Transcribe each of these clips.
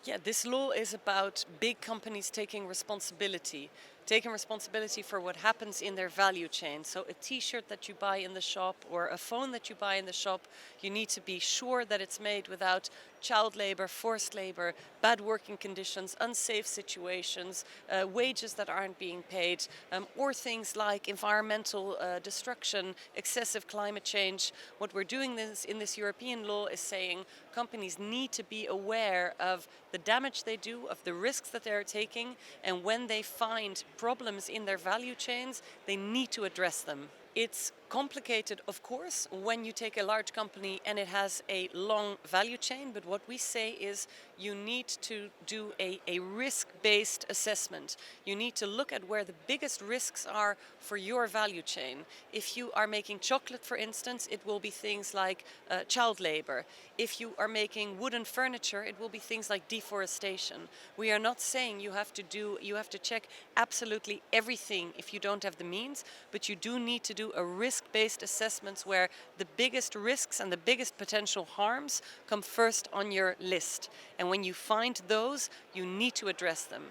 Yeah, this law is about big companies taking responsibility for what happens in their value chain. So a t-shirt that you buy in the shop or a phone that you buy in the shop, you need to be sure that it's made without child labor, forced labor, bad working conditions, unsafe situations, wages that aren't being paid, or things like environmental destruction, excessive climate change. What we're doing in this European law is saying companies need to be aware of the damage they do, of the risks that they're taking, and when they find problems in their value chains, they need to address them. It's complicated, of course, when you take a large company and it has a long value chain, but what we say is you need to do a risk-based assessment. You need to look at where the biggest risks are for your value chain. If you are making chocolate, for instance, it will be things like child labor. If you are making wooden furniture, it will be things like deforestation. We are not saying you have to check absolutely everything if you don't have the means, but you do need to do a risk-based assessments where the biggest risks and the biggest potential harms come first on your list. And when you find those, you need to address them.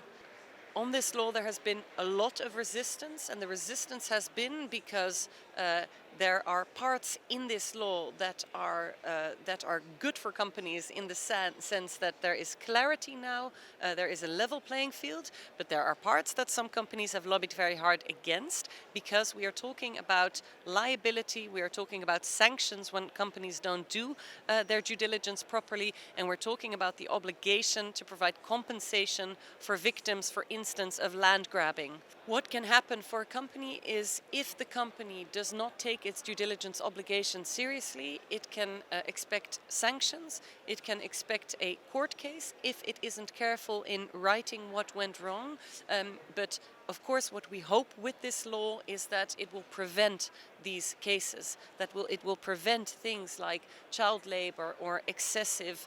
On this law, there has been a lot of resistance, and the resistance has been because there are parts in this law that are good for companies in the sense that there is clarity now, there is a level playing field, but there are parts that some companies have lobbied very hard against because we are talking about liability, we are talking about sanctions when companies don't do their due diligence properly, and we're talking about the obligation to provide compensation for victims, for instance, of land grabbing. What can happen for a company is if the company does not take its due diligence obligation seriously, it can expect sanctions, it can expect a court case if it isn't careful in writing what went wrong. But of course, what we hope with this law is that it will prevent these cases, it will prevent things like child labor or excessive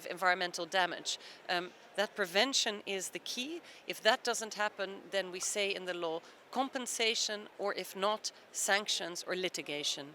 environmental damage. That prevention is the key. If that doesn't happen, then we say in the law compensation, or if not, sanctions or litigation.